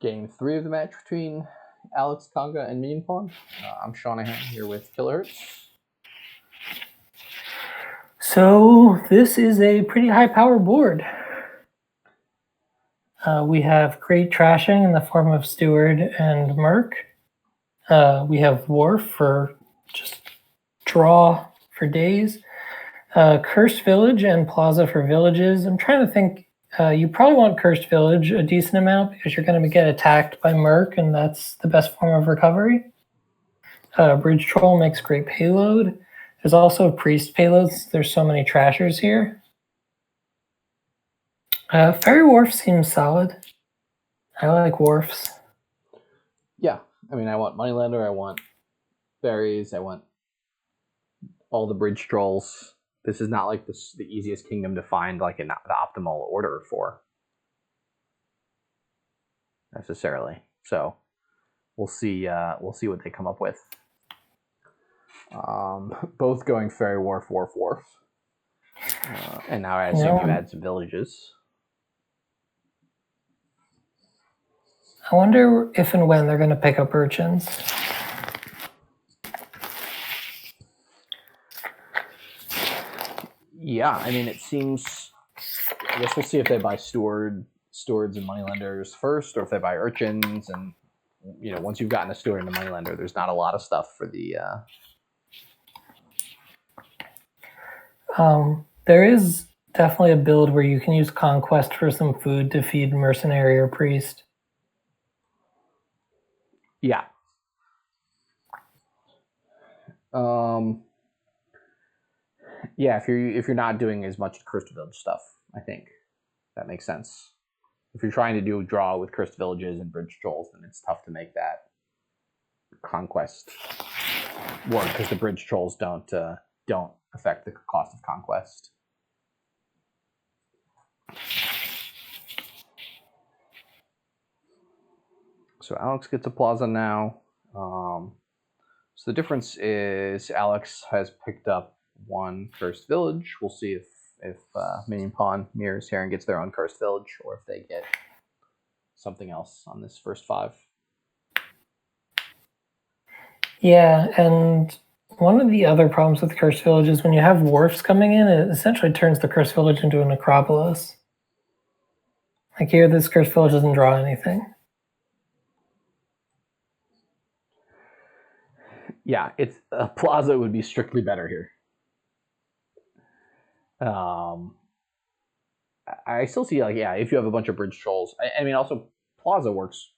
Game 3 of the match between Alexconga and Minionpawn. I'm Shanahan here with Kilohertz. So this is a pretty high power board. We have great trashing in the form of Steward and Merc. We have Wharf for just draw for days. Cursed Village and Plaza for villages. I'm trying to think. You probably want Cursed Village a decent amount because you're going to get attacked by Merc, and that's the best form of recovery. Bridge Troll makes great payload. There's also Priest payloads. There's so many trashers here. Ferry Wharf seems solid. I like Wharfs. Yeah, I mean, I want Moneylender, I want Berries, I want all the Bridge Trolls. This is not like the easiest kingdom to find like the optimal order for, necessarily. So we'll see what they come up with. Both going Ferry Wharf, Wharf, Wharf. And now I assume you add some villages. I wonder if and when they're going to pick up urchins. Yeah, I mean, it seems... I guess we'll see if they buy stewards and moneylenders first, or if they buy urchins. And, you know, once you've gotten a steward and a moneylender, there's not a lot of stuff for the... There is definitely a build where you can use Conquest for some food to feed Mercenary or Priest. Yeah. Yeah, if you're not doing as much Cursed Village stuff, I think that makes sense. If you're trying to do a draw with Cursed Villages and Bridge Trolls, then it's tough to make that Conquest work because the Bridge Trolls don't affect the cost of Conquest. So Alex gets a Plaza now. So the difference is Alex has picked up one Cursed Village. We'll see if Minionpawn mirrors here and gets their own Cursed Village, or if they get something else on this first 5. Yeah, and one of the other problems with Cursed Village is when you have Wharfs coming in, it essentially turns the Cursed Village into a Necropolis. Like here, this Cursed Village doesn't draw anything. Yeah, it's a Plaza would be strictly better here. I still see, like, yeah, if you have a bunch of Bridge Trolls. I mean, also, Plaza works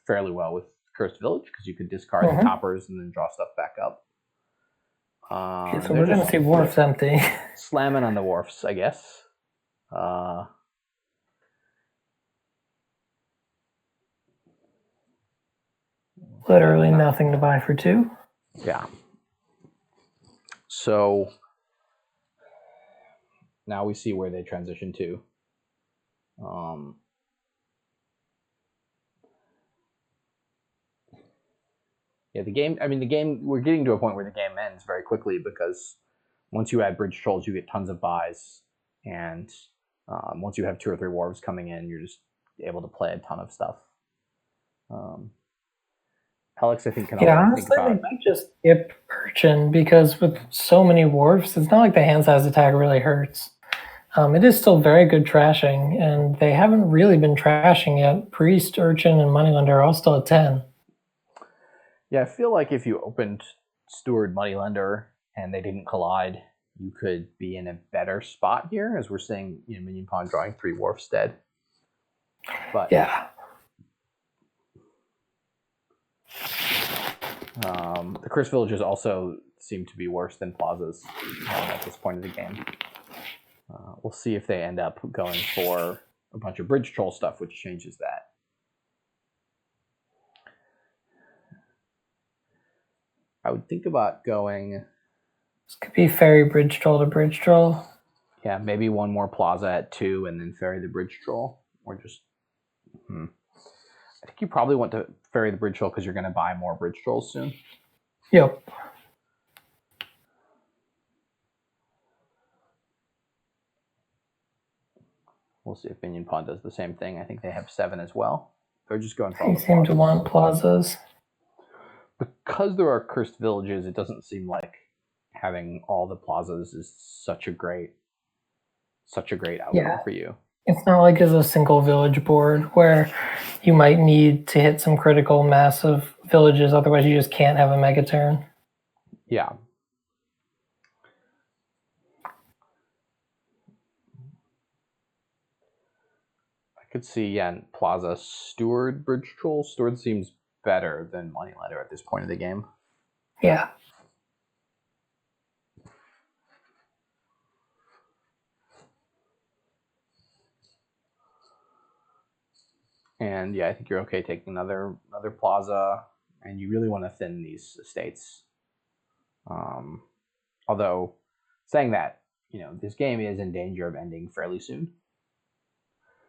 fairly well with Cursed Village because you could discard the toppers and then draw stuff back up. Okay, so we're going to see Wharfs empty. Slamming on the Wharfs, I guess. Literally nothing to buy for 2. Yeah. So now we see where they transition to. Yeah, the game, we're getting to a point where the game ends very quickly because once you add Bridge Trolls, you get tons of buys. And once you have 2 or 3 Wharves coming in, you're just able to play a ton of stuff. Alex, I think, can honestly, think about... they might just skip Urchin because with so many Wharfs, it's not like the hand size attack really hurts. It is still very good trashing, and they haven't really been trashing yet. Priest, Urchin, and Moneylender are all still at 10. Yeah, I feel like if you opened Steward Moneylender and they didn't collide, you could be in a better spot here, as we're seeing, you know, Minionpawn drawing 3 Wharfs dead. But yeah. The Cursed Villages also seem to be worse than Plazas at this point of the game. We'll see if they end up going for a bunch of Bridge Troll stuff, which changes that. I would think about going... This could be Ferry Bridge Troll to Bridge Troll. Yeah, maybe one more Plaza at 2 and then Ferry the Bridge Troll. Or just... I think you probably want to Ferry the Bridge Troll because you're going to buy more Bridge Trolls soon. Yep. We'll see if Minionpawn does the same thing. I think they have 7 as well. They're just going for all They the seem to plazas. want plazas. Because there are cursed villages, it doesn't seem like having all the plazas is such a great outcome for you. It's not like it's a single village board where you might need to hit some critical mass of villages, otherwise you just can't have a mega turn. Yeah. I could see, Plaza Steward Bridge Troll. Steward seems better than Moneylender at this point of the game. Yeah. And yeah, I think you're okay taking another plaza, and you really want to thin these estates. Although, saying that, this game is in danger of ending fairly soon.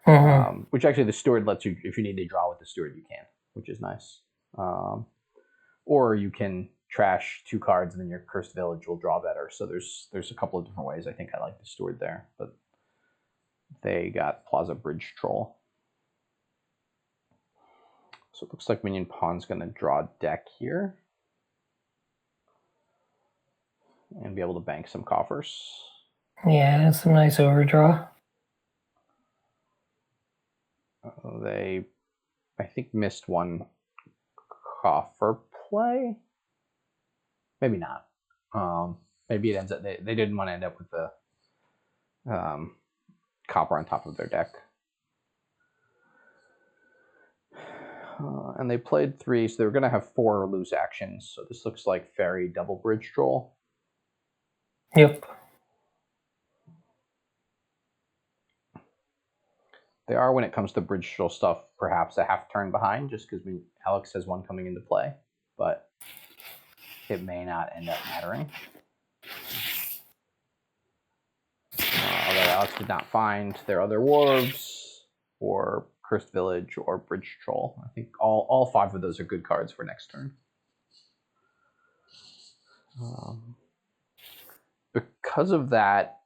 Mm-hmm. Which actually the steward lets you, if you need to draw with the steward, you can, which is nice. Or you can trash 2 cards and then your cursed village will draw better. So there's a couple of different ways. I think I like the steward there, but they got Plaza Bridge Troll. So it looks like Minionpawn's going to draw a deck here and be able to bank some coffers. Yeah, some nice overdraw. They, I think, missed one coffer play. Maybe not. Maybe it ends up, they didn't want to end up with the copper on top of their deck. And they played 3, so they were going to have 4 loose actions. So this looks like Fairy Double Bridge Troll. Yep. They are, when it comes to Bridge Troll stuff, perhaps a half turn behind, just because Alex has one coming into play. But it may not end up mattering. Although Alex did not find their other Wharves, or Cursed Village, or Bridge Troll. I think all 5 of those are good cards for next turn. Because of that,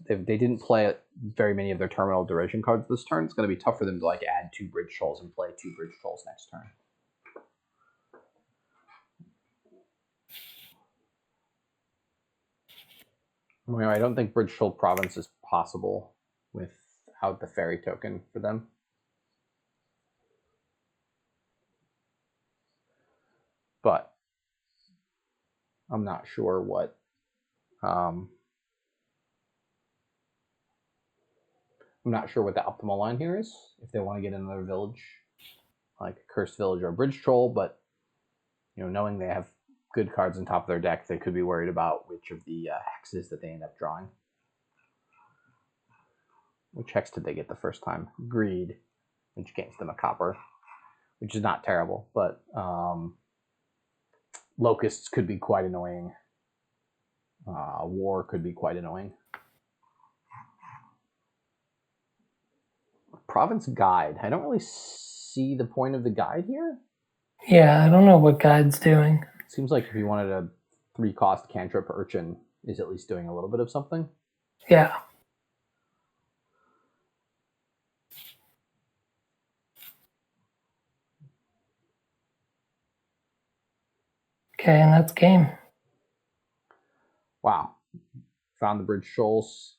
they didn't play very many of their terminal duration cards this turn. It's going to be tough for them to add 2 Bridge Trolls and play 2 Bridge Trolls next turn. I don't think Bridge Troll Province is possible without the fairy token for them. But I'm not sure what I'm not sure what the optimal line here is. If they want to get another village, like a Cursed Village or a Bridge Troll, but knowing they have good cards on top of their deck, they could be worried about which of the hexes that they end up drawing. Which hex did they get the first time? Greed, which gains them a copper, which is not terrible, but Locusts could be quite annoying. War could be quite annoying. Province Guide. I don't really see the point of the guide here. Yeah, I don't know what Guide's doing. It seems like if you wanted a 3-cost cantrip, Urchin is at least doing a little bit of something. Yeah. Okay, and that's game. Wow. Found the Bridge Trolls.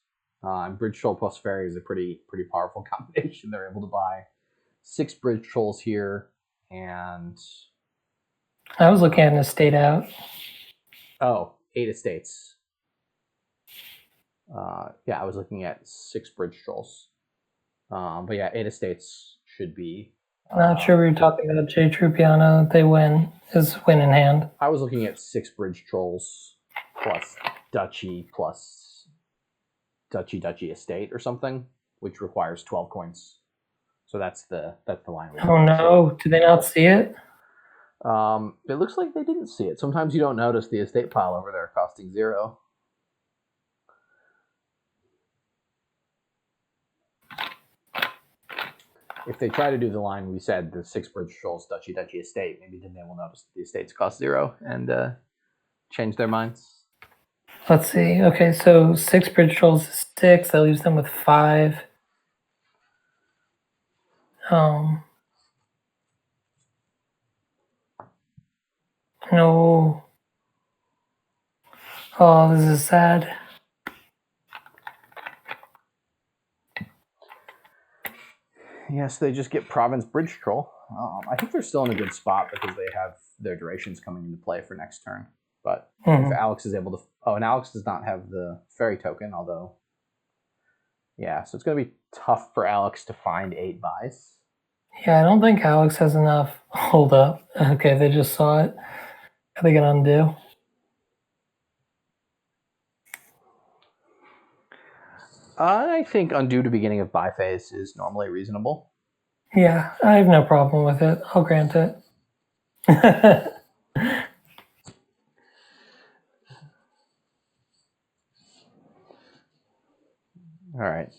Bridge Troll plus Fairy is a pretty powerful combination. They're able to buy 6 Bridge Trolls here, and I was looking at an estate out. Oh, 8 estates. Yeah, I was looking at 6 Bridge Trolls. But yeah, 8 estates should be. I'm not sure we were talking about J. Trupiano. They win in hand. I was looking at 6 Bridge Trolls plus Duchy plus Duchy estate or something, which requires 12 coins. So that's the line. Oh no! Do they not see it? It looks like they didn't see it. Sometimes you don't notice the estate pile over there costing 0. If they try to do the line we said, the 6 Bridge Trolls, Duchy estate, maybe then they will notice the estates cost 0 and change their minds. Let's see. Okay, so 6 Bridge Trolls is 6. That leaves them with 5. No. Oh, this is sad. Yes, they just get Province Bridge Troll. I think they're still in a good spot because they have their durations coming into play for next turn. But if Alex is able to... Oh, and Alex does not have the fairy token, although... Yeah, so it's going to be tough for Alex to find 8 buys. Yeah, I don't think Alex has enough. Hold up. Okay, they just saw it. Are they going to undo? I think undo to beginning of buy phase is normally reasonable. Yeah, I have no problem with it. I'll grant it. All right,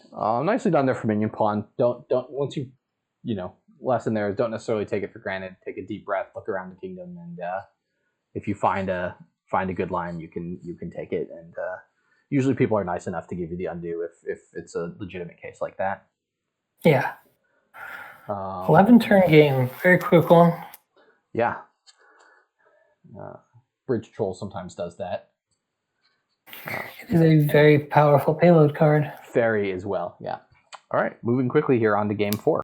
nicely done there for Minionpawn. Don't once you know lesson there, don't necessarily take it for granted. Take a deep breath, look around the kingdom, and if you find a good line, you can take it. And usually people are nice enough to give you the undo if it's a legitimate case like that. Yeah. 11 turn game, very quick one. Yeah. Bridge Troll sometimes does that. It is a very powerful payload card. Fairy as well, yeah. All right, moving quickly here on to game 4.